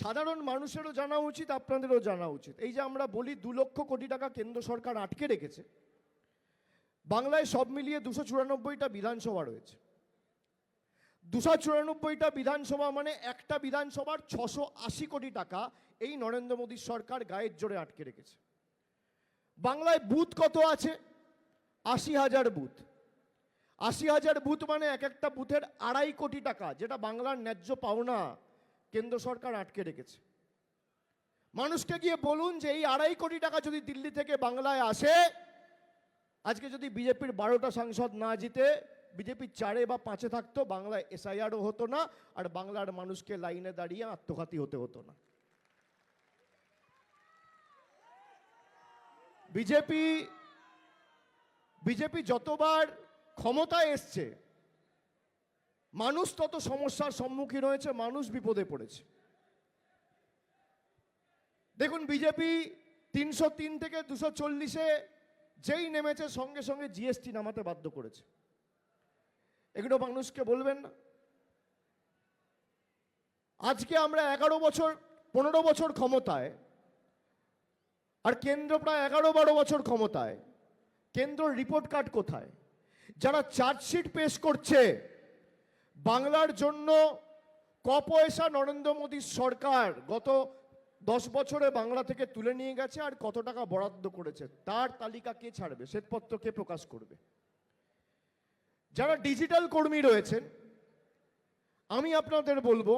সাধারণ মানুষেরও জানা উচিত, আপনাদেরও জানা উচিত। এই যে আমরা বলি 2 লক্ষ কোটি টাকা কেন্দ্র সরকার আটকে রেখেছে, বাংলায় সব মিলিয়ে 294টা বিধানসভা রয়েছে। 294টা বিধানসভা মানে একটা বিধানসভার 680 কোটি টাকা এই নরেন্দ্র মোদীর সরকার গায়ের জোরে আটকে রেখেছে। বাংলায় বুথ কত আছে? 80,000 বুথ। 80,000 বুথ মানে এক একটা বুথের 2.5 কোটি টাকা, যেটা বাংলার ন্যায্য পাওনা কেন্দ্র সরকার আটকে রেখেছে। মানুষকে গিয়ে বলুন যে এই 2.5 কোটি টাকা যদি দিল্লি থেকে বাংলায় আসে, আজকে যদি বিজেপির 12টা সাংসদ না জিতে বিজেপি 4 বা 5 থাকতো, বাংলায় এসআইআরও হতো না, আর বাংলার মানুষকে লাইনে দাঁড়িয়ে আত্মঘাতী হতে হতো না। বিজেপি যতবার ক্ষমতায় এসছে, মানুষ তত সমস্যার সম্মুখীন হয়েছে, মানুষ বিপদে পড়েছে। দেখুন, বিজেপি 303 থেকে 240-এ যেই নেমেছে, সঙ্গে সঙ্গে জিএসটি নামাতে বাধ্য করেছে। এগুলো মানুষকে বলবেন না? আজকে আমরা 15 বছর ক্ষমতায়, আর কেন্দ্র প্রায় 11-12 বছর ক্ষমতায়। কেন্দ্র রিপোর্ট কার্ড কোথায়? যারা চার্জশিট পেশ করছে বাংলার জন্য, পয়সা নরেন্দ্র মোদীর সরকার গত 10 বছরে বাংলা থেকে তুলে নিয়ে গেছে আর কত টাকা বরাদ্দ করেছে, তার তালিকা কে ছাড়বে? শ্বেতপত্র কে প্রকাশ করবে? যারা ডিজিটাল কর্মী রয়েছেন, আমি আপনাদের বলবো,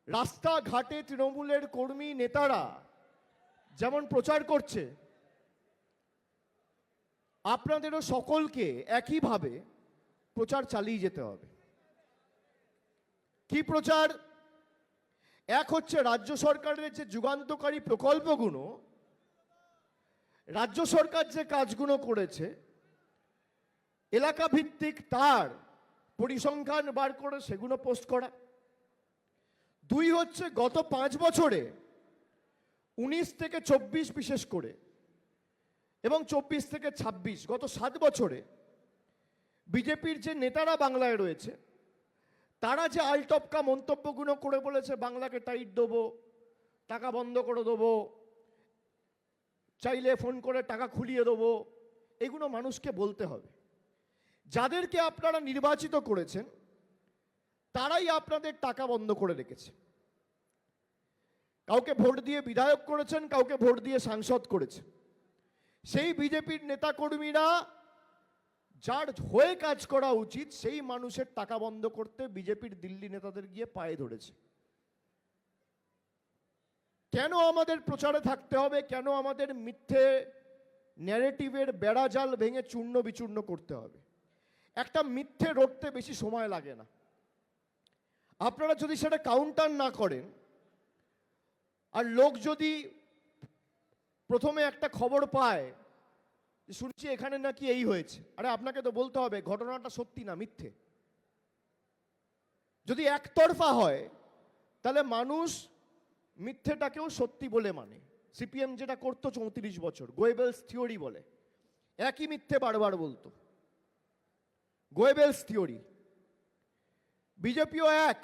রাস্তাঘাটে তৃণমূলের কর্মী নেতারা যেমন প্রচার করছে, আপনাদেরও সকলকে একইভাবে প্রচার চালিয়ে যেতে হবে। কি প্রচার? এক হচ্ছে রাজ্য সরকারের যে যুগান্তকারী প্রকল্পগুলো, রাজ্য সরকার যে কাজগুলো করেছে এলাকা ভিত্তিক, তার পরিসংখ্যান বার করে সেগুলো পোস্ট করা। 2 হচ্ছে গত 5 বছরে 19 থেকে 24 বিশেষ করে, এবং 24 থেকে 26, গত 7 বছরে বিজেপির যে নেতারা বাংলায় রয়েছে, তারা যে আলটপকা মন্তব্যগুলো করে বলেছে বাংলাকে টাইট দেবো, টাকা বন্ধ করে দেবো, চাইলে ফোন করে টাকা খুলিয়ে দেবো, এগুলো মানুষকে বলতে হবে। যাদেরকে আপনারা নির্বাচিত করেছেন তারাই আপনাদের টাকা বন্ধ করে রেখেছে। কাউকে ভোট দিয়ে বিধায়ক করেছেন, কাউকে ভোট দিয়ে সাংসদ করেছে। সেই বিজেপির নেতাকর্মীরা যার হয়ে কাজ করা উচিত, সেই মানুষের টাকা বন্ধ করতে বিজেপির দিল্লি নেতাদের গিয়ে পায়ে ধরেছে। কেন আমাদের প্রচারে থাকতে হবে? কেন আমাদের মিথ্যে ন্যারেটিভের বেড়াজাল ভেঙে চূর্ণ বিচূর্ণ করতে হবে? একটা মিথ্যে রটতে বেশি সময় লাগে না। আপনারা যদি সেটা কাউন্টার না করেন, আর লোক যদি প্রথমে একটা খবর পায়, শুনছি এখানে নাকি এই হয়েছে, আরে আপনাকে তো বলতে হবে ঘটনাটা সত্যি না মিথ্যে। যদি একতরফা হয় তাহলে মানুষ মিথ্যেটাকেও সত্যি বলে মানে। সিপিএম যেটা করতো 34 বছর, গোয়েবেলস থিওরি বলে, একই মিথ্যে বারবার বলতো, গোয়েবেলস থিওরি। বিজেপিও এক।